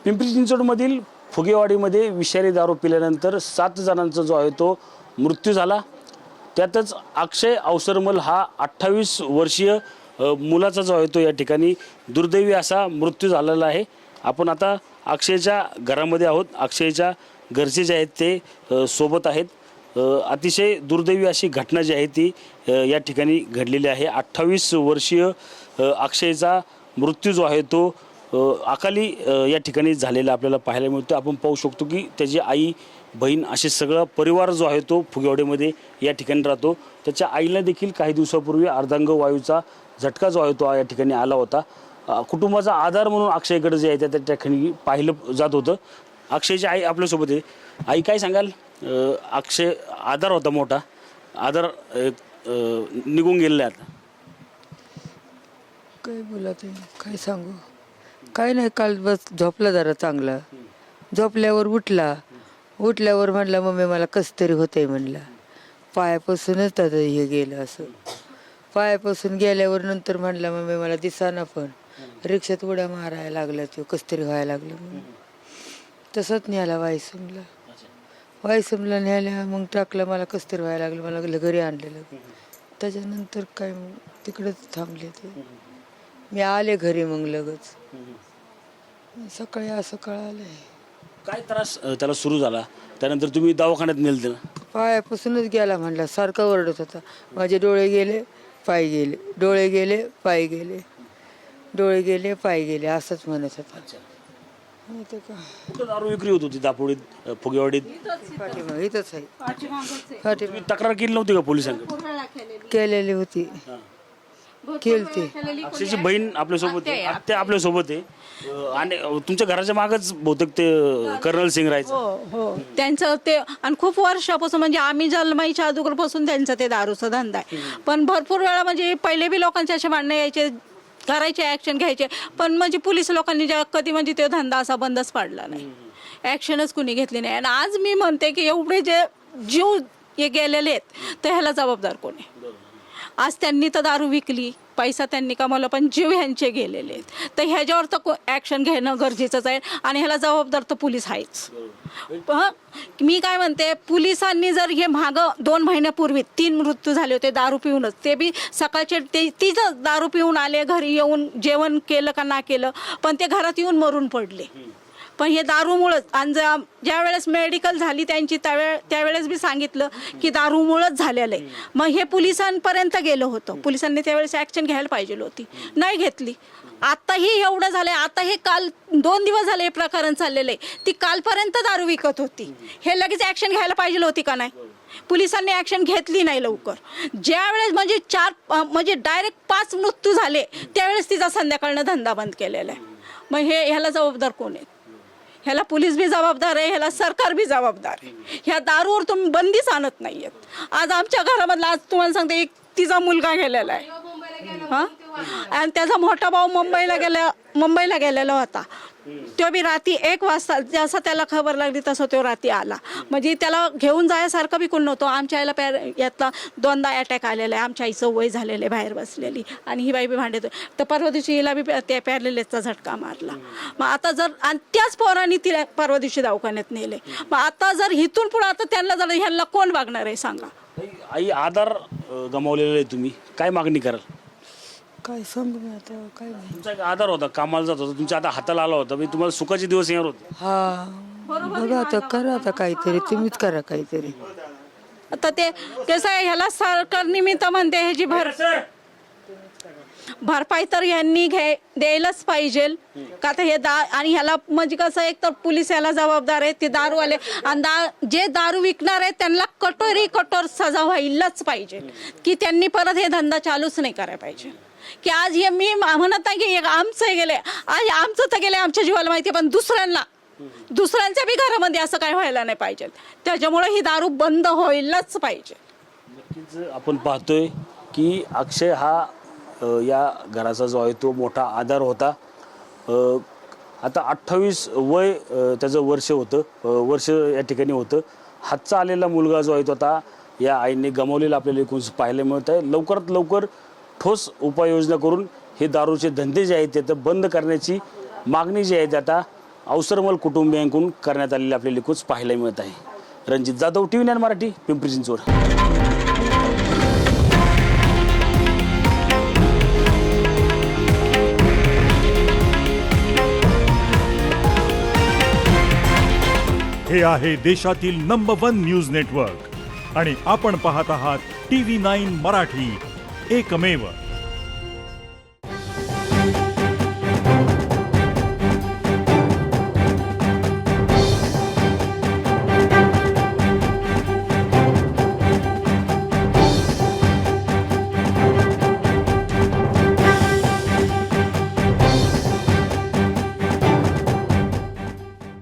पिंपरी चिंचवडमधील फुगेवाडीमध्ये विषारी दारू पिल्यानंतर 7 जणांचा जो आहे तो मृत्यू झाला। त्यातच अक्षय अवसरमल हा 28 वर्षीय मुलाचा जो आहे तो या ठिकाणी दुर्दैवी असा मृत्यू झालेला आहे। आपण आता अक्षयच्या घरामध्ये आहोत। अक्षयच्या घरचे जे आहेत ते सोबत आहेत। अतिशय दुर्दैवी अशी घटना जी आहे ती या ठिकाणी घडलेली आहे। 28 वर्षीय अक्षयचा मृत्यू जो आहे तो अकाली या ठिकाणी झालेला आपल्याला पाहायला मिळतो। आपण पाहू शकतो की त्याची आई बहीण असे सगळा परिवार जो आहे तो फुगेवाडीमध्ये या ठिकाणी राहतो। त्याच्या आईला देखील काही दिवसापूर्वी अर्धांग वायूचा झटका जो आहे तो या ठिकाणी आला होता। कुटुंबाचा आधार म्हणून अक्षयकडे जे आहे त्या ठिकाणी पाहिलं जात होतं। अक्षयची आई आपल्यासोबत आहे। आई काय सांगाल? अक्षय आधार होता, मोठा आधार निघून गेलेला आता। काय बोलत आहे, काय सांगू, काय नाही। काल बस झोपला जरा चांगला, झोपल्यावर उठल्यावर म्हणला मम्मी मला कसं तरी होतंय म्हणला। पायापासूनच त्याचं हे गेलं असं, पायापासून गेल्यावर नंतर म्हणला मम्मी मला दिसाना, पण रिक्षात उड्या मारायला लागला, तो कसं तरी व्हायला लागलं म्हणून तसंच न्यायला वायसमला न्यायला मग टाकलं। मला कसं तरी व्हायला लागलं, मला घरी आणलेलं। त्याच्यानंतर काय मग तिकडंच थांबले ते, मी आले घरी मग लगेच सकाळी असं कळालंय। काय त्रास त्याला सुरू झाला? त्यानंतर तुम्ही दवाखान्यात नेलं त्याला? पायापासूनच गेला म्हणला, सारखा ओरडत होता माझे डोळे गेले पाय गेले, डोळे गेले पाय गेले, डोळे गेले पाय गेले असंच म्हणत होता। माहिती का कुठं दारू विक्री होत होती दापोडीत, फुगेवाडीत? पाठीमागे इथंच आहे, तुम्ही तक्रार केली नव्हती का पोलिसांकडे? केलेली होती, केलती। अक्षयची बहीण आपल्यासोबत आहे, आत्या आपल्यासोबत आहे आणि तुमच्या घराच्या मागच बहुतेक ते कर्नल सिंग राहायचं। हो त्यांचं ते, आणि खूप वर्षापासून म्हणजे आम्ही जन्माईच्या अगोदरपासून त्यांचं ते दारूचा धंदा आहे। पण भरपूर वेळा म्हणजे पहिले बी लोकांचे असे भांडणे यायचे, करायचे, ॲक्शन घ्यायचे, पण म्हणजे पोलीस लोकांनी कधी म्हणजे ते धंदा असा बंदच पाडला नाही, ॲक्शनच कुणी घेतली नाही। आणि आज मी म्हणते की एवढे जे जीव हे गेलेले आहेत तर ह्याला जबाबदार कोण आहे? आज त्यांनी तर दारू विकली, पैसा त्यांनी कमावला, पण जीव ह्यांचे गेलेले आहेत, तर ह्याच्यावर तर ॲक्शन घेणं गरजेचंच आहे आणि ह्याला जबाबदार तर पोलीस आहेच। मी काय म्हणते, पोलिसांनी जर हे मागं 2 महिन्यापूर्वी 3 मृत्यू झाले होते दारू पिऊनच, ते बी सकाळचे तिथं दारू पिऊन आले, घरी येऊन जेवण केलं का ना केलं, पण ते घरात येऊन मरून पडले। पण हे दारूमुळंच, आणि ज्या वेळेस मेडिकल झाली त्यांची त्यावेळेस बी सांगितलं की दारूमुळंच झालेलं आहे। मग हे पोलिसांपर्यंत गेलं होतं, पोलिसांनी त्यावेळेस ॲक्शन घ्यायला पाहिजे होती, नाही घेतली। आताही एवढं झालंय, आता हे काल 2 दिवस झाले हे प्रकरण चाललेलं आहे, ती कालपर्यंत दारू विकत होती, हे लगेच ॲक्शन घ्यायला पाहिजे होती का नाही? पोलिसांनी ॲक्शन घेतली नाही लवकर। ज्यावेळेस म्हणजे 4 म्हणजे डायरेक्ट 5 मृत्यू झाले त्यावेळेस तिचा संध्याकाळनं धंदा बंद केलेला आहे। मग ह्याला जबाबदार कोण आहे? ह्याला पोलीस बी जबाबदार आहे, ह्याला सरकार बी जबाबदार आहे। ह्या दारूवर तुम्ही बंदीच आणत नाहीयेत। आज आमच्या घरामधला, आज तुम्हाला सांगते, एक तिचा मुलगा गेलेला आहे, हां, आणि त्याचा मोठा भाऊ मुंबईला गेलेला होता, तो बी रात्री 1 वाजता जसं त्याला खबर लागली तसं तो रात्री आला, म्हणजे त्याला घेऊन जायसारखं बी कोण नव्हतं। आमच्या आईला यातला 2दा अटॅक आलेला आहे, आमच्या आईचं वय झालेलं आहे, बाहेर बसलेली, आणि ही बाई बी भांडत, तर परवा दिवशी हिला बी त्या पॅरलेसचा झटका मारला। मग आता जर, आणि त्याच पोरांनी तिला परवा दिवशी दवाखान्यात नेले, मग आता जर इथून पुढे आता त्यांना जर ह्यांना कोण बघणार आहे सांगा? आई, आधार गमावलेला आहे, तुम्ही काय मागणी कराल? काय सांगू मी आता, काय तुमचा एक आधार होता, कामाला जात होता, तुमच्या आता हाताला आला होता, म्हणजे तुम्हाला सुखाचे दिवस येणार होते। हा बघा आता, करा आता काहीतरी, तुम्हीच करा काहीतरी। आता ते कसं आहे, ह्याला सरकार निमित्त म्हणते, ह्याची भरपाई तर यांनी द्यायलाच पाहिजे का? तर हे आणि ह्याला म्हणजे कसं, एक तर पोलीस याला जबाबदार आहे, ते दारूवाले, आणि जे दारू विकणार आहेत त्यांना कठोर सजा व्हायलाच पाहिजे, की त्यांनी परत हे धंदा चालूच नाही करायला पाहिजे। की आज हे मी म्हणत नाही की आमचं गेले, आज आमचं तर गेले, आमच्या जीवाला माहिती, पण दुसऱ्यांच्या बी घरामध्ये असं काय व्हायला नाही पाहिजे। त्याच्यामुळे ही दारू बंद व्हायलाच पाहिजे। नक्कीच आपण पाहतोय की अक्षय हा या घराचा जो आहे तो मोठा आधार होता। आता 28 वय त्याचं वर्ष या ठिकाणी होतं। हातचा आलेला मुलगा जो आहे तो आता या आईने गमावलेला आपल्याला एकूण पाहायला मिळत आहे। लवकरात लवकर ठोस उपाययोजना करून हे दारूचे धंदे जे आहेत ते बंद करण्याची मागणी जी आहे आता अवसरमल कुटुंबियांकडून करण्यात आलेली आपल्याला लिकूच पाहायला मिळत आहे. रणजित जाधव, TV9 मराठी, पिंपरी चिंचवड. हे आहे देशातील नंबर 1 न्यूज नेटवर्क आणि आपण पाहत आहात TV9 मराठी, एकमेव.